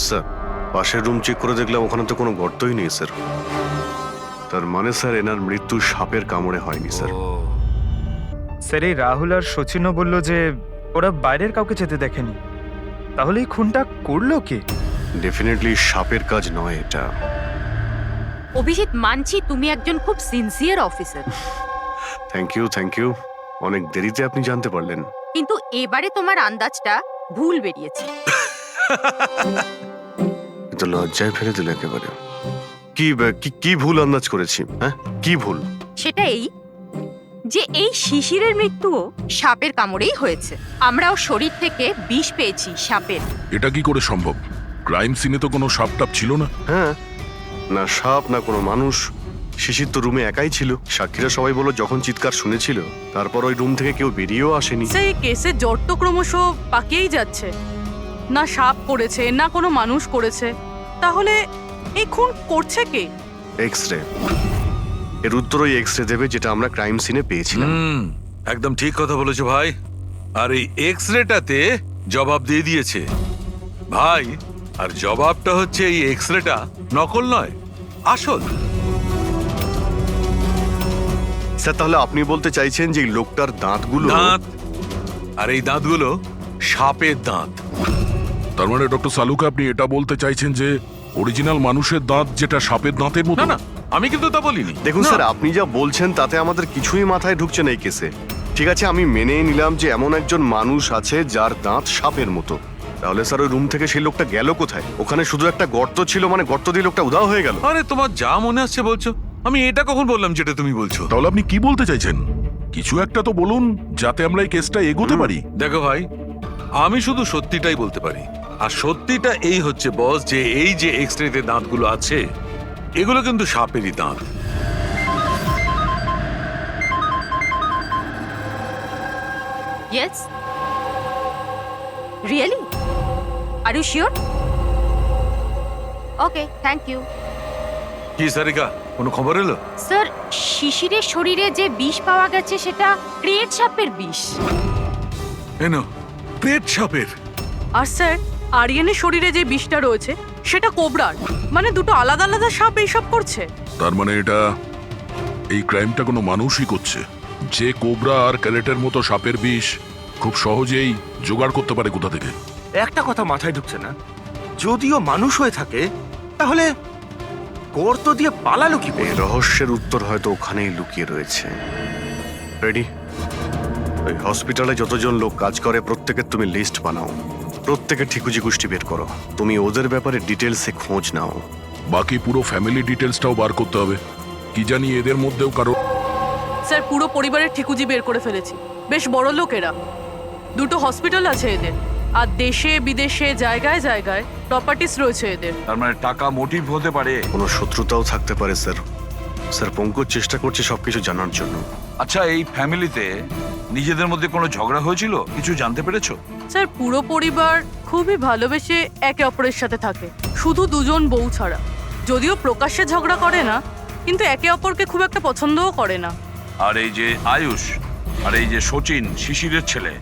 স্যার পাশের রুম চেক করে দেখলাম ওখানে তো কোনো গর্তই নেই স্যার। তার মানে স্যার এনার মৃত্যু সাপের কামড়ে হয়নি স্যার। স্যার এই রাহুল আর সচিনও বলল যে ওরা বাইরের কাউকে যেতে দেখেনি। তাহলে এই খুনটা করলো কে? ডেফিনেটলি সাপের কাজ নয় এটা। অভিজিৎ, মানছি তুমি একজন খুব সিনসিয়ার অফিসার, থ্যাংক ইউ। অনেক দেরিতে আপনি জানতে পারলেন। কিন্তু এবারে তোমার আন্দাজটা ভুল বেরিয়েছে। কিন্তু লজ্জায় ফেলে দিল একেবারে। কি ভুল আন্দাজ করেছি? হ্যাঁ কি ভুল? সেটা এই যে এই শিশিরের মৃত্যুও সাপের কামড়েই হয়েছে। আমরা ওর শরীর থেকে বিষ পেয়েছি সাপের। এটা কি করে সম্ভব? ক্রাইম সিনে তো কোনো সাপ টাপ ছিল না। হ্যাঁ, না সাপ না কোনো মানুষ। শিশির তো রুমে একাই ছিল। সাক্ষীরা সবাই বলল যখন চিৎকার শুনেছিল তারপর ওই রুম থেকে কেউ বেরিয়েও আসেনি। সেই কেসের জট তো ক্রমশ পাকিয়েই যাচ্ছে। না সাপ করেছে, না কোনো মানুষ করেছে। তাহলে এই খুন করছে কে? এক্সরে। এর উত্তর ওই এক্সরে দেবে যেটা আমরা ক্রাইম সিনে পেয়েছিলাম। একদম ঠিক কথা বলেছো ভাই। আর এই এক্সরেটাতে জবাব দিয়ে দিয়েছে ভাই। আর জবাবটা হচ্ছে এই এক্সরেটা নকল নয়, আসল। স্যার তাহলে আপনি বলতে চাইছেন যে এই লোকটার দাঁতগুলো? দাঁত, আর এই দাঁতগুলো সাপের দাঁত। তার মানে ডক্টর সালুকে আপনি এটা বলতে চাইছেন যে অরিজিনাল মানুষের দাঁত যেটা সাপের দাঁতের মতো? না না, আমি কিন্তু তা বলিনি। দেখুন না। স্যার, আপনি যা বলছেন তাতে আমাদের কিছুই মাথায় ঢুকছে না এই কেসে। ঠিক আছে, আমি মেনে নিলাম যে এমন একজন মানুষ আছে যার দাঁত সাপের মতো। তাহলে স্যার ওই রুম থেকে সেই লোকটা গেল কোথায়? ওখানে শুধু একটা গর্ত ছিল, মানে গর্ত দিয়ে লোকটা উধাও হয়ে গেল। আরে তোমার যা মনে আসছে বলছো, আমি এটা কখন বললাম যেটা তুমি বলছো? তাহলে আপনি কি বলতে চাইছেন? কিছু একটা তো বলুন যাতে আমরা এই কেসটা এগোতে পারি। দেখো ভাই, আমি শুধু সত্যিটাই বলতে পারি। আর সত্যিটা এই হচ্ছে বস, যে এই যে এক্সরেতে দাঁতগুলো আছে এগুলো কিন্তু সাপেরই দাঁত। Yes really are you sure? Okay, thank you. কি সারিকা, কোনো খবর এলো? স্যার, শিশিরের শরীরে যে বিষ পাওয়া গেছে সেটা ক্রিয়েট সাপের বিষ। এনো, পেট সাপের। আর স্যার, আরিয়ানের শরীরে যে বিষটা রয়েছে সেটা কোবরার। মানে দুটো আলাদা আলাদা সাপ এইসব করছে। তার মানে এটা এই ক্রাইমটা কোনো মানুষই করছে, যে কোবরা আর ক্যারেটের মতো সাপের বিষ খুব সহজেই জোগাড় করতে পারে কোথা থেকে। একটা কথা মাথায় ঢুকছে না, যদিও মানুষ হয়ে থাকে তাহলে গর্ত দিয়ে পালালো কি করে? এই রহস্যের উত্তর হয়তো ওখানেই লুকিয়ে রয়েছে। রেডি? ওই হসপিটালে যতজন লোক কাজ করে প্রত্যেকের তুমি লিস্ট বানাও, প্রত্যেকের ঠিকুজি গোষ্ঠী বের করো, তুমি ওদের ব্যাপারে ডিটেলসে খোঁজ নাও। বাকি পুরো ফ্যামিলি ডিটেলসটাও বার করতে হবে। কি জানি এদের মধ্যেও কারো। স্যার, পুরো পরিবারের ঠিকুজি বের করে ফেলেছি। বেশ বড় লোক এরা। দুটো হসপিটাল আছে এদের, আর দেশে বিদেশে জায়গায় জায়গায় প্রপার্টিস রয়েছে এদের। তার মানে টাকা মোটিভ হতে পারে। কোনো শত্রুতাও থাকতে পারে স্যার। স্যার, পঙ্কজ চেষ্টা করছে সবকিছু জানার জন্য। আচ্ছা, এই ফ্যামিলিতে নিজেদের মধ্যে কোনো ঝগড়া হয়েছিল? কিছু জানতে পেরেছো? স্যার, পুরো পরিবার খুবই ভালোবেসে একে অপরের সাথে থাকে, শুধু দুজন বউ ছাড়া। যদিও প্রকাশ্যে ঝগড়া করে না, কিন্তু একে অপরকে খুব একটা পছন্দও করে না। আর এই যে আয়ুষ আর এই যে সচিন, শিশিরের ছেলে,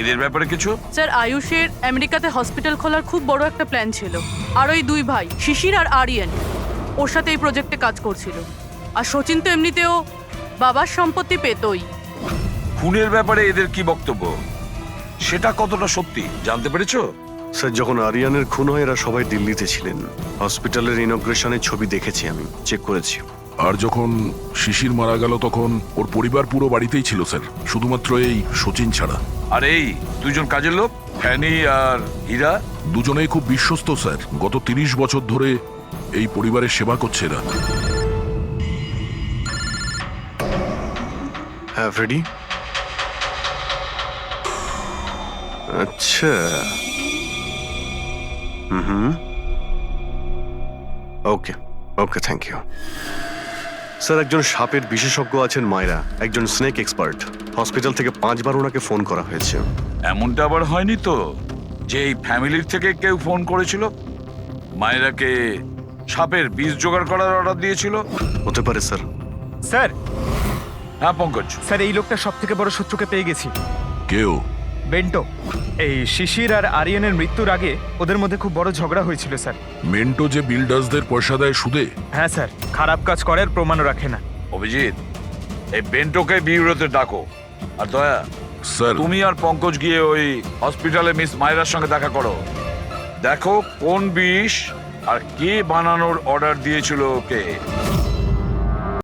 এদের ব্যাপারে কিছু? স্যার, আয়ুষের আমেরিকাতে হসপিটাল খোলার খুব বড় একটা প্ল্যান ছিল। আর ওই দুই ভাই শিশির আর আরিয়ান ওর সাথে এই প্রজেক্টে কাজ করছিল। আর সচিন তো এমনিতেও বাবার সম্পত্তি পেতই। খুনের ব্যাপারে এদের কি বক্তব্য, সেটা কতটা সত্যি জানতে পেরেছো? স্যার, যখন আরিয়ানের খুন হয় এরা সবাই দিল্লিতে ছিলেন। হসপিটালের ইনগ্রেশনের ছবি দেখেছি, আমি চেক করেছি। আর যখন শিশির মারা গেল তখন ওর পরিবার পুরো বাড়িতেই ছিল স্যার, শুধুমাত্র এই সচিন ছাড়া। আর এই দুজন কাজের লোক, ফ্যানি আর হীরা, দুজনেই খুব বিশ্বস্ত স্যার। গত 30 বছর ধরে এই পরিবারের সেবা করছে এরা। হ্যাঁ ফ্রেডি। আচ্ছা, ওকে ওকে, থ্যাংক ইউ স্যার। একজন সাপের বিশেষজ্ঞ আছেন মায়রা, একজন স্নেক এক্সপার্ট। হসপিটাল থেকে 5 বার ওনাকে ফোন করা হয়েছে। এমনটা আবার হয়নি তো যে এই ফ্যামিলির থেকে কেউ ফোন করেছিল মায়েরাকে সাপের বীজ জোগাড় করার অর্ডার দিয়েছিল? হতে পারে স্যার। স্যার। হ্যাঁ পঙ্কজ। স্যার, এই লোকটা সব থেকে বড় শত্রুকে পেয়ে গেছি। কেউ? বেন্টো। এই শিশির আর আরিয়ানের মৃত্যুর আগে ওদের মধ্যে খুব বড় ঝগড়া হয়েছিল স্যার। মেন্টো যে বিল্ডার্সদের পয়সা দেয় সুদে? হ্যাঁ স্যার, খারাপ কাজ করার প্রমাণও রাখে না। অভিজিৎ, এই বেন্টোকে বিউরোতে ডাকো। আর দয়া স্যার, তুমি আর পঙ্কজ গিয়ে ওই হসপিটালে মিস মায়রার সঙ্গে দেখা করো। দেখো কোন বিষ আর কে বানানোর অর্ডার দিয়েছিল ওকে।